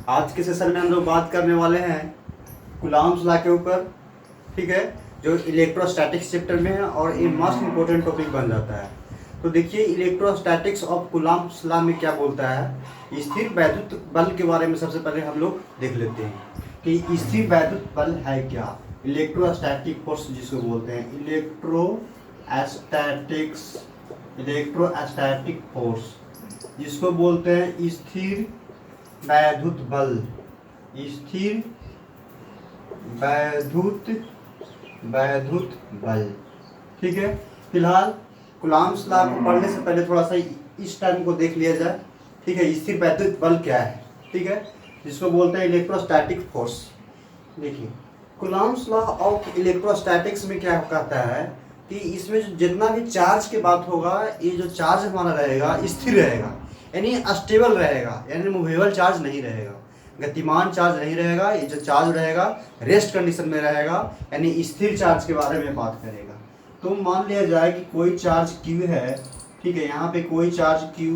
आज के सेशन में हम लोग बात करने वाले हैं कूलॉम्स लॉ के ऊपर, ठीक है, जो इलेक्ट्रोस्टैटिक्स चैप्टर में है और ये मोस्ट इंपॉर्टेंट टॉपिक बन जाता है। तो देखिए इलेक्ट्रोस्टैटिक्स ऑफ कूलॉम्स लॉ में क्या बोलता है। स्थिर वैद्युत बल के बारे में सबसे पहले हम लोग देख लेते हैं कि स्थिर वैद्युत बल है क्या। इलेक्ट्रोस्टैटिक फोर्स जिसको बोलते हैं इलेक्ट्रोस्टैटिक फोर्स जिसको बोलते हैं स्थिर वैद्युत बल। स्थिर वैद्युत वैद्युत बल, ठीक है। फिलहाल कूलॉम्स लॉ को पढ़ने से पहले थोड़ा सा इस टाइम को देख लिया जाए, ठीक है। स्थिर वैद्युत बल क्या है, ठीक है, जिसको बोलते हैं इलेक्ट्रोस्टैटिक फोर्स। देखिए कूलॉम्स लॉ ऑफ इलेक्ट्रोस्टैटिक्स में क्या कहता है कि इसमें जो जितना भी चार्ज की बात होगा, ये जो चार्ज हमारा रहेगा स्थिर रहेगा, यानी स्टेबल रहेगा, यानी मूवेबल चार्ज नहीं रहेगा, गतिमान चार्ज नहीं रहेगा। ये जो चार्ज रहेगा रेस्ट कंडीशन में रहेगा, यानी स्थिर चार्ज के बारे में बात करेगा। तो मान लिया जाए कि कोई चार्ज Q है, ठीक है, यहाँ पे कोई चार्ज Q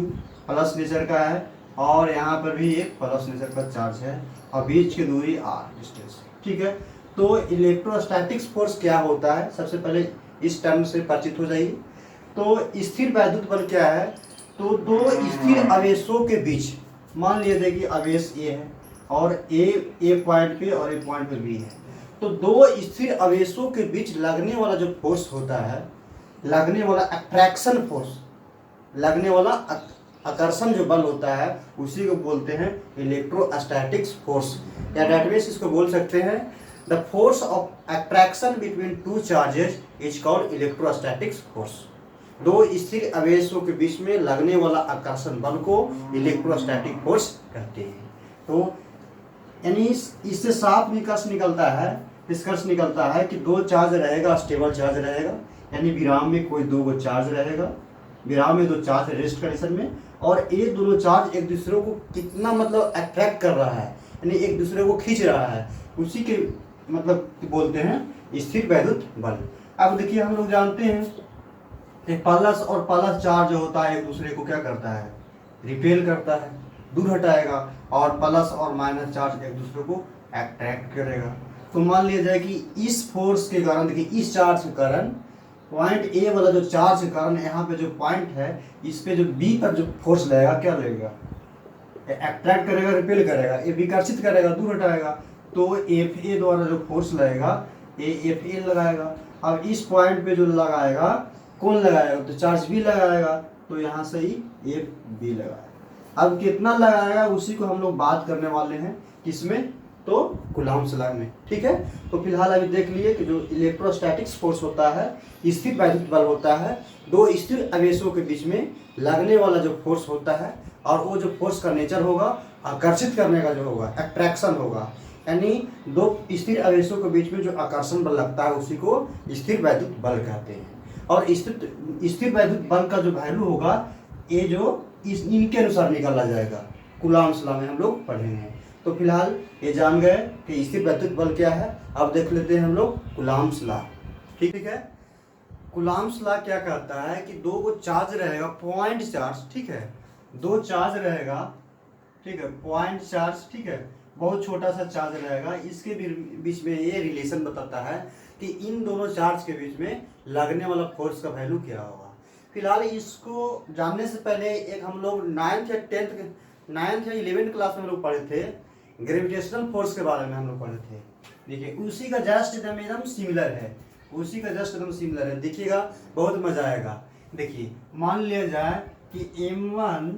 प्लस नेचर का है और यहाँ पर भी एक प्लस नेचर का चार्ज है और बीच की दूरी r डिस्टेंस, ठीक है। तो इलेक्ट्रोस्टैटिक्स फोर्स क्या होता है, सबसे पहले इस टर्म से परिचित हो जाइए। तो स्थिर वैद्युत बल क्या है, तो दो स्थिर आवेशों के बीच, मान लिया जाए कि आवेश ए है और ए पॉइंट पे और ए पॉइंट पे बी है, तो दो स्थिर आवेशों के बीच लगने वाला जो फोर्स होता है, लगने वाला अट्रैक्शन फोर्स, लगने वाला आकर्षण जो बल होता है, उसी को बोलते हैं इलेक्ट्रोस्टैटिक्स फोर्स, या डेट मींस इसको बोल सकते हैं the force of attraction between two charges is called electrostatics force. दो स्थिर आवेशों के बीच में लगने वाला आकर्षण बल को इलेक्ट्रोस्टैटिक फोर्स कहते हैं। तो यानी इससे साफ निष्कर्ष निकलता है कि दो चार्ज रहेगा, स्टेबल चार्ज रहेगा, यानी विराम में कोई दो चार्ज रहेगा, विराम में दो चार्ज रेस्ट कंडीशन में, और ये दोनों चार्ज एक दूसरे को कितना मतलब अट्रैक्ट कर रहा है, यानी एक दूसरे को खींच रहा है, उसी के मतलब बोलते हैं स्थिर वैद्युत बल। अब देखिए हम लोग जानते हैं कि प्लस और प्लस चार्ज जो होता है एक दूसरे को क्या करता है, रिपेल करता है, दूर हटाएगा, और प्लस और माइनस चार्ज एक दूसरे को अट्रैक्ट करेगा। तो मान लिया जाए कि इस फोर्स के कारण, देखिए इस चार्ज के कारण पॉइंट ए वाला जो चार्ज के कारण यहाँ पे जो पॉइंट है, इस पे जो बी पर जो फोर्स लगेगा, क्या लगेगा, अट्रैक्ट करेगा, रिपेल करेगा, ये विकर्षित करेगा, दूर हटाएगा। तो एफ ए द्वारा जो फोर्स लगेगा, ए एफ ए लगाएगा। अब इस पॉइंट पे जो लगाएगा, कौन लगाएगा, तो चार्ज बी लगाएगा, तो यहाँ से ही एफ बी लगाएगा। अब कितना लगाएगा उसी को हम लोग बात करने वाले हैं, किसमें, तो कूलॉम्स लॉ में, ठीक है। तो फिलहाल अभी देख लिए कि जो इलेक्ट्रोस्टैटिक्स फोर्स होता है, स्थिर वैद्युत बल होता है, दो स्थिर आवेशों के बीच में लगने वाला जो फोर्स होता है, और वो जो फोर्स का नेचर होगा आकर्षित करने का जो होगा, अट्रैक्शन होगा, यानी दो स्थिर आवेशों के बीच में जो आकर्षण बल लगता है उसी को स्थिर वैद्युत बल कहते हैं। और स्थिर वैद्युत बल का जो वैल्यू होगा, ये जो इनके अनुसार निकाला जाएगा, कूलॉम्स लॉ में हम लोग पढ़ेंगे। तो फिलहाल ये जान गए कि स्थिर वैद्युत बल क्या है। अब देख लेते हैं हम लोग कूलॉम्स लॉ, ठीक है। कूलॉम्स लॉ क्या कहता है कि दो को चार्ज रहेगा, पॉइंट चार्ज, ठीक है, दो चार्ज रहेगा, ठीक है, पॉइंट चार्ज, ठीक है, बहुत छोटा सा चार्ज रहेगा, इसके बीच में ये रिलेशन बताता है कि इन दोनों चार्ज के बीच में लगने वाला फोर्स का वैल्यू क्या होगा। फिलहाल इसको जानने से पहले एक हम लोग 9th या 11th क्लास में हम लोग पढ़े थे, ग्रेविटेशनल फोर्स के बारे में हम लोग पढ़े थे। देखिए उसी का जस्ट एकदम सिमिलर है, उसी का जस्ट एकदम सिमिलर है, देखिएगा बहुत मजा आएगा। देखिए मान लिया जाए कि M1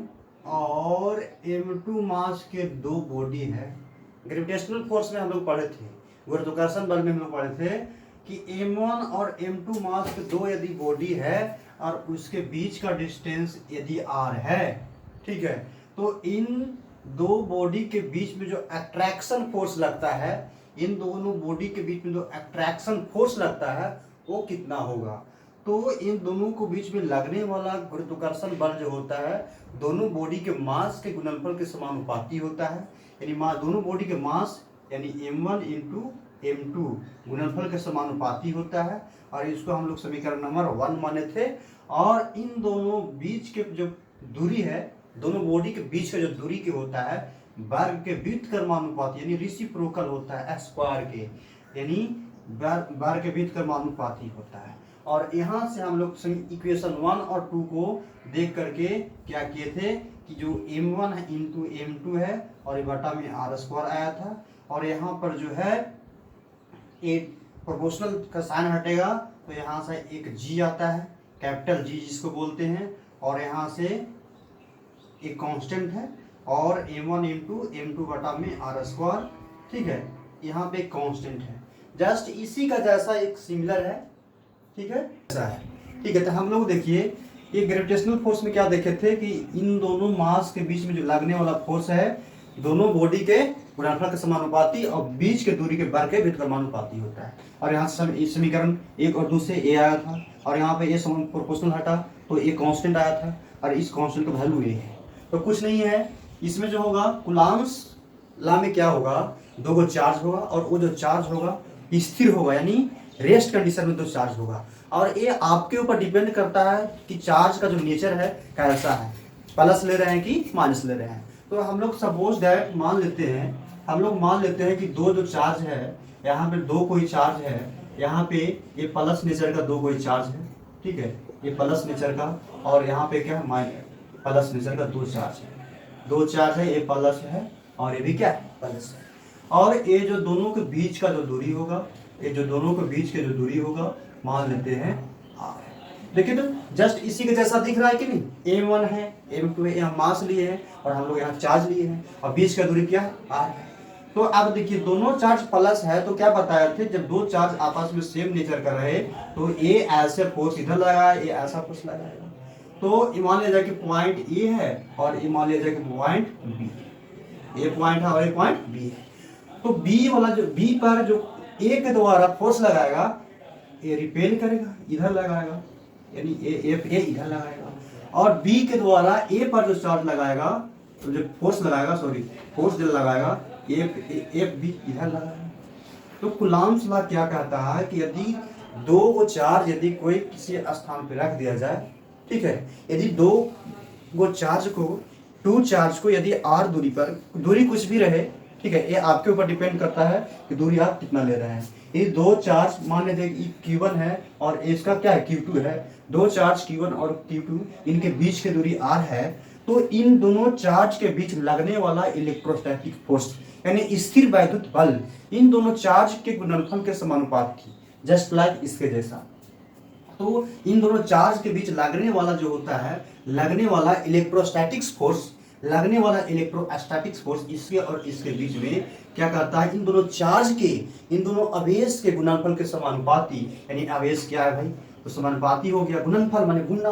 और M2 मास के दो बॉडी है। ग्रेविटेशनल फोर्स में हम लोग पढ़े थे, गुरुत्वाकर्षण बल में हम लोग पढ़े थे कि M1 और M2 मास के दो यदि बॉडी है और उसके बीच का डिस्टेंस यदि r है, ठीक है, तो इन दो बॉडी के बीच में जो अट्रैक्शन फोर्स लगता है, इन दोनों बॉडी के बीच में जो अट्रैक्शन फोर्स लगता है वो कितना होगा। तो इन दोनों को बीच में लगने वाला गुरुत्वाकर्षण बल जो होता है, दोनों बॉडी के मास के गुणनफल के समानुपाती होता है, यानी दोनों बॉडी के मास यानी M1 इंटू M2 गुणनफल के समानुपाती होता है, और इसको हम लोग समीकरण नंबर 1 माने थे। और इन दोनों बीच के जो दूरी है, दोनों बॉडी के बीच का जो दूरी के होता है, वर्ग के व्युत्क्रमानुपाती यानी रेसिप्रोकल होता है स्क्वायर के, यानी वर्ग के व्युत्क्रमानुपाती होता है। और यहाँ से हम लोग इक्वेशन 1 और 2 को देख करके क्या किए थे कि जो m1 है इंटू m2 है और ये बटा में r स्क्वायर आया था, और यहाँ पर जो है एक प्रोपोर्शनल का साइन हटेगा तो यहाँ से एक g आता है, कैपिटल G जिसको बोलते हैं, और यहाँ से एक कांस्टेंट है और m1 इंटू m2 बटा में r स्क्वायर, ठीक है, यहाँ पे एक कांस्टेंट है, जस्ट इसी का जैसा एक सिमिलर है, ठीक है, ऐसा है, ठीक है। तो हम लोग देखिए ये ग्रेविटेशनल फोर्स में क्या देखे थे कि इन दोनों मास के बीच में जो लगने वाला फोर्स है दोनों बॉडी के गुणनफल के समानुपाती और बीच के दूरी के वर्ग के व्युत्क्रमानुपाती होता है। और यहाँ से समीकरण 1 और 2 से ए आया था, और यहाँ पे ए प्रोपोर्शनल हटा तो ए कांस्टेंट आया था, और इस कांस्टेंट का वैल्यू ए है। तो कुछ नहीं है इसमें जो होगा कूलम्ब्स लॉ में क्या होगा, दो को चार्ज होगा और वो जो चार्ज होगा स्थिर होगा, यानी रेस्ट कंडीशन में दो चार्ज होगा, और ये आपके ऊपर डिपेंड करता है कि चार्ज का जो नेचर है कैसा है, प्लस ले रहे हैं कि माइनस ले रहे हैं। तो हम लोग सपोज दैट मान लेते हैं कि दो जो चार्ज है, यहाँ पे दो कोई चार्ज है, यहाँ पे ये प्लस नेचर का दो कोई चार्ज है, ठीक है, ये प्लस नेचर का, और यहाँ पे क्या है प्लस नेचर का दो चार्ज है, दो चार्ज है, ये प्लस है और ये भी क्या है प्लस है, और ये जो दोनों के बीच का जो दूरी होगा, ये जो दोनों के बीच के जो दूरी होगा मान लेते हैं r। देखिए तो जस्ट इसी के जैसा दिख रहा है कि नहीं, m1 है m2 है, यहाँ मास लिए हैं और हम लोग यहाँ चार्ज लिए हैं और बीच का दूरी क्या है r है। तो अब देखिए दोनों चार्ज प्लस है तो क्या बताए थे, जब दो चार्ज आपस में सेम नेचर का रहे तो ये ऐसे फोर्स इधर लगाया, ये ऐसा फोर्स लगाएगा। तो मान लिया जाए कि पॉइंट ए है और ये मान लिया जाए कि पॉइंट बी, ये पॉइंट है और ये पॉइंट बी है। तो बी वाला जो बी पर जो ए के द्वारा फोर्स लगाएगा ये रिपेल करेगा, इधर लगाएगा, यानी ए इधर लगाएगा, और बी के द्वारा ए पर जो चार्ज लगाएगा तो जो फोर्स लगाएगा फोर्स जो लगाएगा एफ बी इधर लगाएगा। तो कूलम्ब्स लॉ क्या कहता है कि यदि दो वो चार्ज यदि कोई किसी स्थान पर रख दिया जाए, ठीक है, यदि दो वो चार्ज को टू चार्ज को यदि r दूरी पर, दूरी कुछ भी रहे, ठीक है, ये आपके ऊपर डिपेंड करता है कि दूरी आप कितना ले रहे हैं। ये दो चार्ज मान लेते हैं Q1 है और इसका क्या है Q2 है, दो चार्ज Q1 और Q2 इनके बीच की दूरी r है, तो इन दोनों चार्ज के बीच लगने वाला इलेक्ट्रोस्टैटिक फोर्स यानी स्थिर वैद्युत बल इन दोनों चार्ज के गुणनफल के समानुपात की, जस्ट लाइक इसके जैसा। तो इन दोनों चार्ज के बीच लगने वाला जो होता है, लगने वाला इलेक्ट्रोस्टैटिक्स फोर्स, लगने वाला इलेक्ट्रोस्टैटिक्स फोर्स इसके और इसके बीच में क्या करता है, इन दोनों चार्ज के, इन दोनों आवेश के गुणनफल के समानुपाती, यानी आवेश क्या है भाई, तो समानुपाती हो गया, गुणनफल माने गुणा,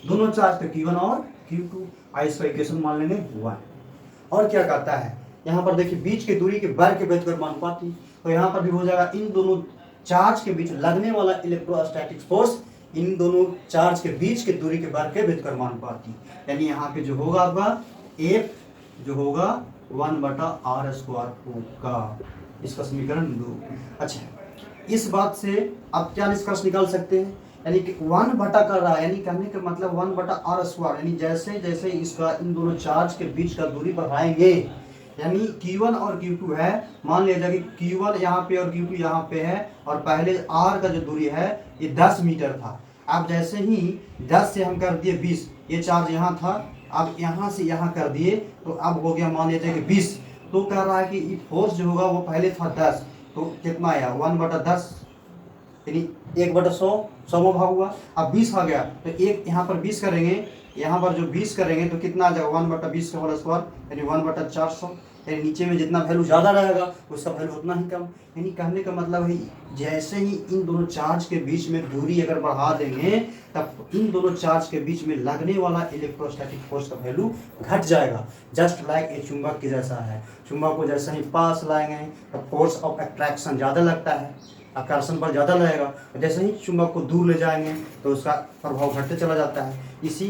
दोनों चार्ज का Q1 और Q2, इसका इक्वेशन मान लेंगे 1। और क्या कहता है यहाँ पर देखिए बीच की दूरी के वर्ग के व्युत्क्रमानुपाती, तो यहाँ पर भी हो जाएगा इन दोनों चार्ज के बीच लगने वाला इलेक्ट्रोस्टैटिक फोर्स इन दोनों चार्ज के बीच के दूरी के वर्ग के व्युत्क्रमानुपाती, यानी यहाँ पे जो होगा आपका F जो होगा 1/r² होगा, इसका समीकरण 2। अच्छा, इस बात से आप क्या निष्कर्ष निकाल सकते हैं, यानी कि 1 बटा कर रहा है, यानी कहने का मतलब 1/r², यानी जैसे जैसे इसका इन दोनों चार्ज के बीच का दूरी बढ़ाएंगे, यानी Q1 और Q2 है, मान लिया जाए कि Q1 यहाँ पे और Q2 यहाँ पे है, और पहले R का जो दूरी है ये 10 मीटर था, अब जैसे ही 10 से हम कर दिए 20, ये चार्ज यहाँ था, अब यहाँ से यहाँ कर दिए तो अब हो गया मान लिया जाए कि 20। तो कह रहा है कि फोर्स जो होगा वो पहले था 10, तो कितना आया 1/10, यानी 1/100, 100 भाग हुआ, अब 20 आ गया तो एक यहाँ पर 20 करेंगे, यहाँ पर जो 20 करेंगे तो कितना आ जाएगा 1/20 का होल स्क्वायर, यानी 1/400, यानी नीचे में जितना वैल्यू ज़्यादा रहेगा उसका वैल्यू उतना ही कम। यानी कहने का मतलब है जैसे ही इन दोनों चार्ज के बीच में दूरी अगर बढ़ा देंगे तब इन दोनों चार्ज के बीच में लगने वाला इलेक्ट्रोस्टैटिक फोर्स का वैल्यू घट जाएगा, जस्ट लाइक एक चुंबक के जैसा है। चुंबक को जैसे ही पास लाएंगे तब फोर्स ऑफ अट्रैक्शन ज़्यादा लगता है, आकर्षण पर ज़्यादा लगेगा, जैसे ही चुंबक को दूर ले जाएंगे तो उसका प्रभाव घटते चला जाता है। इसी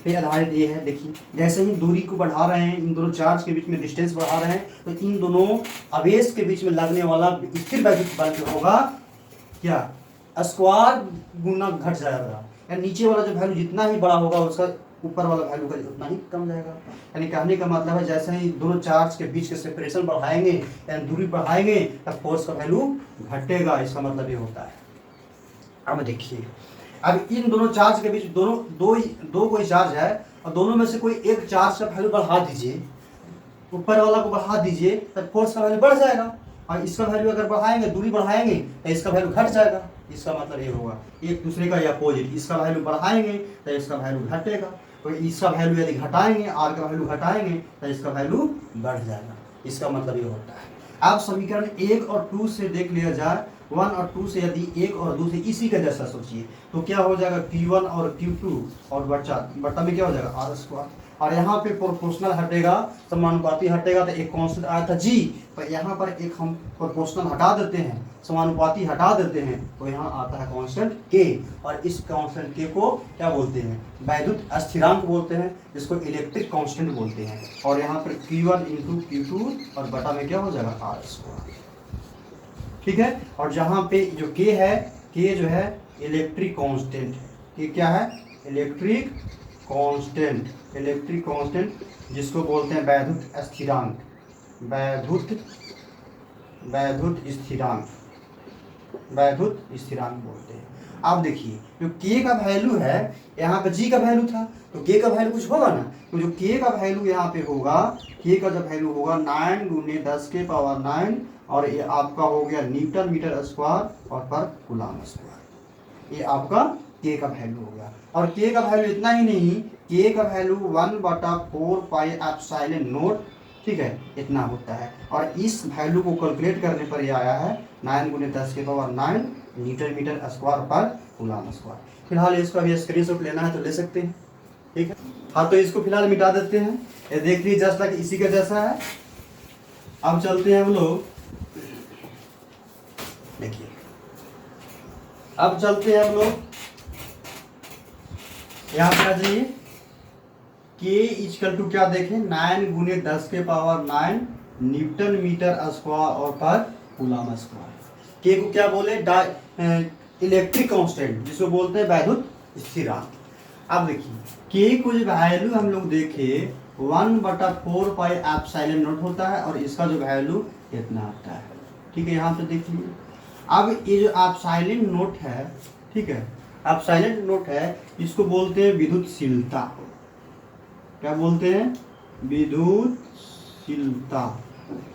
पे आधारित ये है, देखिए जैसे ही दूरी को बढ़ा रहे हैं, इन दोनों चार्ज के बीच में डिस्टेंस बढ़ा रहे हैं, तो इन दोनों आवेश के बीच में लगने वाला स्थिर वैद्युत बल जो होगा क्या स्क्वायर गुना घट जाएगा, या नीचे वाला जो वैल्यू जितना ही बड़ा होगा उसका ऊपर वाला वैल्यू का उतना ही कम जाएगा। यानी कहने का मतलब है जैसे ही दोनों चार्ज के बीच के सेपरेशन बढ़ाएंगे यानी दूरी बढ़ाएंगे तब फोर्स का वैल्यू घटेगा, इसका मतलब ये होता है। अब देखिए, अब इन दोनों चार्ज के बीच दो कोई चार्ज है और दोनों में से कोई एक चार्ज का वैल्यू बढ़ा दीजिए, ऊपर वाला को बढ़ा दीजिए तब फोर्स का वैल्यू बढ़ जाएगा, और इसका वैल्यू अगर बढ़ाएंगे दूरी बढ़ाएंगे तो इसका वैल्यू घट जाएगा। इसका मतलब ये होगा एक दूसरे का अपोजिट, इसका वैल्यू बढ़ाएंगे तो इसका वैल्यू घटेगा, तो इसका वैल्यू यदि घटाएंगे आर का वैल्यू घटाएंगे तो इसका वैल्यू बढ़ जाएगा। इसका मतलब ये होता है। अब समीकरण 1 और 2 से देख लिया जाए, 1 और 2 से यदि 1 और 2 से इसी का जैसा सोचिए तो क्या हो जाएगा Q1 और Q2 और बट्टा में क्या हो जाएगा आर स्क्वायर, और यहाँ पे प्रोपोर्शनल हटेगा, समानुपाती हटेगा तो एक कांस्टेंट आया था जी, तो यहाँ पर एक हम प्रोपोर्शनल हटा देते हैं, समानुपाती हटा देते हैं तो यहाँ आता है कांस्टेंट के, और इस कांस्टेंट के को क्या बोलते हैं, वैद्युत स्थिरांक बोलते हैं, जिसको इलेक्ट्रिक कांस्टेंट बोलते हैं। और यहाँ पर Q1 इंटू Q2 और बटा में क्या हो जाएगा आर स्क्वायर, ठीक है। और जहाँ पे जो के है, के जो है इलेक्ट्रिक कांस्टेंट, ये क्या है इलेक्ट्रिक कांस्टेंट, इलेक्ट्रिक कांस्टेंट जिसको बोलते हैं वैद्युत स्थिरांक, वैद्युत स्थिरांक बोलते हैं। अब देखिए जो के का वैल्यू है, यहाँ पे जी का वैल्यू था तो के का वैल्यू कुछ होगा ना, तो जो के का वैल्यू यहाँ पे होगा, के का जो वैल्यू होगा 9 × 10 के पावर 9 और ये आपका हो गया न्यूटन मीटर स्क्वायर और पर कूलम स्क्वायर, ये आपका के का वैल्यू हो गया। और के का वैल्यू इतना ही नहीं, के का वैल्यू 1/4 पाई एप्सिलॉन नॉट, ठीक है, इतना होता है। और इस वैल्यू को कैलकुलेट करने पर ये आया है 9 × 10 के पावर 9 न्यूटन मीटर स्क्वायर पर कूलम स्क्वायर। फिलहाल इसको अभी स्क्रीनशॉट लेना है तो ले सकते हैं, ठीक है। हाँ तो इसको फिलहाल मिटा देते हैं, ये देख लीजिए जस्ट लाइक इसी का जैसा है। अब चलते हैं हम लोग, देखिए अब चलते हैं हम लोग यहाँ पे आ जाइए, के इक्वल टू क्या देखें 9 × 10 के पावर 9 न्यूटन मीटर स्क्वायर और पर कूलम स्क्वायर। के को क्या बोले इलेक्ट्रिक कांस्टेंट, जिसको बोलते हैं वैद्युत स्थिरांक। अब देखिए के को जो वैल्यू हम लोग देखे 1/4 पाई एप्सिलॉन नॉट होता है और इसका जो वैल्यू इतना आता है, ठीक है। यहाँ पे देखिए अब ये जो एप्सिलॉन नॉट है, ठीक है, एप्सिलॉन नॉट है, इसको बोलते हैं विद्युतशीलता। क्या बोलते हैं, विद्युतशीलता।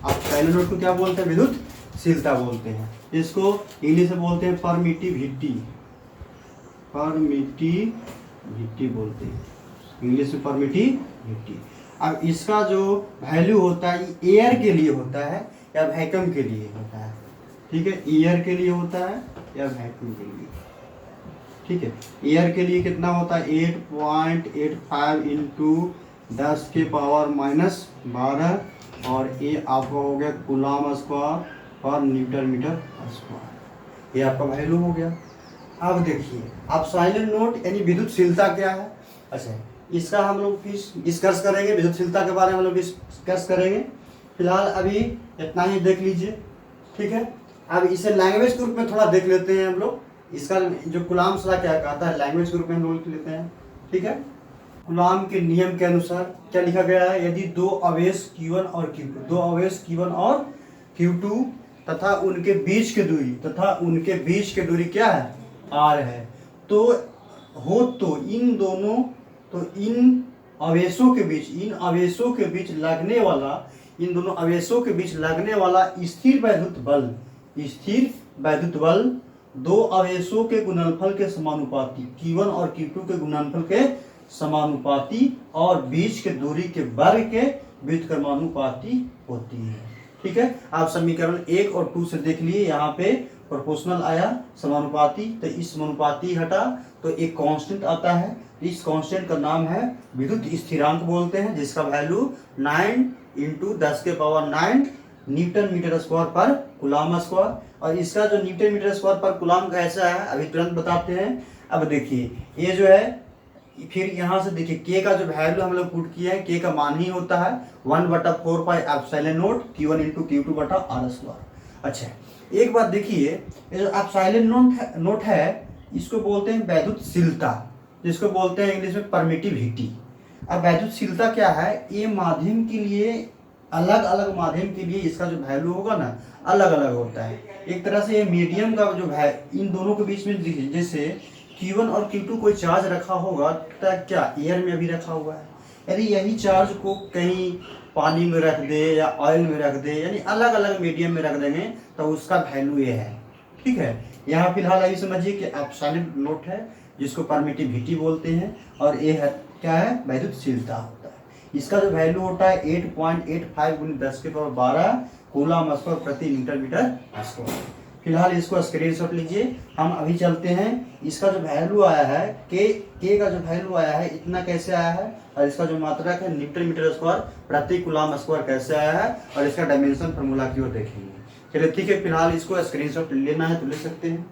एप्सिलॉन नॉट को क्या बोलते हैं, विद्युतशीलता बोलते हैं। इसको इंग्लिश में बोलते हैं परमिटिविटी, परमिटिविटी बोलते हैं इंग्लिश में, परमिटिविटी। अब इसका जो वैल्यू होता है एयर के लिए होता है या वैक्यूम के लिए होता है, ठीक है, एयर के लिए होता है या वैक्यूम के लिए, ठीक है। एयर के लिए कितना होता है 8.85 × 10 के पावर -12 और ये आपका हो गया कूलम स्क्वायर पर न्यूटन मीटर स्क्वायर, ये आपका वैल्यू हो गया। अब देखिए एप्सिलॉन नॉट यानी विद्युतशीलता क्या है। अच्छा इसका हम लोग डिस्कस करेंगे, विद्युतशीलता के बारे में हम लोग डिस्कस करेंगे। फिलहाल अभी इतना ही देख लीजिए, ठीक है। अब इसे लैंग्वेज के रूप में थोड़ा देख लेते हैं हम लोग, इसका जो कूलम ला क्या कहता है लैंग्वेज के रूप में हम लोग लेते हैं, ठीक है। कूलम के नियम के अनुसार क्या लिखा गया है, यदि दो आवेश Q1 और Q2, दो आवेश Q1 और Q2 तथा उनके बीच की दूरी क्या है R है, तो इन आवेशों के बीच इन दोनों आवेशों के बीच लगने वाला स्थिर वैद्युत बल दो आवेशों के गुणनफल के समानुपाती, Q1 और Q2 के गुणनफल के समानुपाती और बीच के दूरी के वर्ग के व्युत्क्रमानुपाती होती है, ठीक है। आप समीकरण 1 और 2 से देख लिए, यहाँ पे प्रोपोर्शनल आया, समानुपाती, तो इस समानुपाती हटा तो एक कांस्टेंट आता है, इस कांस्टेंट का नाम है विद्युत स्थिरांक बोलते हैं, जिसका वैल्यू 9 × 10 के पावर 9 न्यूटन मीटर स्क्वायर पर कूलम स्क्वायर। और इसका जो न्यूटन मीटर स्क्वायर पर कूलम कैसा है अभी तुरंत बताते हैं। अब देखिए ये जो है, फिर यहाँ से देखिए के का जो वैल्यू हम लोग पुट किए हैं, के का मान ही होता है 1/4 pi epsilon not Q1 × Q2 बटा R स्क्वायर। अच्छा एक बात देखिए, ये जो एप्सिलॉन नॉट है इसको बोलते हैं वैद्युतशीलता, जिसको बोलते हैं इंग्लिश में परमिटिविटी। अब वैद्युतशीलता क्या है, ये माध्यम के लिए अलग अलग माध्यम के लिए इसका जो वैल्यू होगा ना अलग अलग होता है। एक तरह से ये मीडियम का जो है इन दोनों के बीच में जैसे Q1 और Q2 कोई चार्ज रखा होगा तो क्या एयर में अभी रखा हुआ है, यदि यही चार्ज को कहीं पानी में रख दे या ऑयल में रख दे यानी अलग अलग मीडियम में रख देंगे तो उसका वैल्यू ये है। ठीक है, यहाँ फिलहाल अभी समझिए कि एब्सोल्यूट नोट है जिसको परमिटिविटी बोलते हैं और ये है क्या है वैद्युतशीलता होता है। इसका जो वैल्यू होता है 8.85 × 10⁻12 कूलम स्क्वायर प्रति मीटर स्क्वायर। फिलहाल इसको स्क्रीनशॉट लीजिए। हम अभी चलते हैं, इसका जो वैल्यू आया है के का जो वैल्यू आया है इतना कैसे आया है और इसका जो मात्रक है मीटर स्क्वायर प्रति कूलम स्क्वायर कैसे आया है और इसका डायमेंशन फार्मूला की ओर देखेंगे। चलिए ठीक है, फिलहाल इसको स्क्रीनशॉट लेना है तो ले सकते हैं।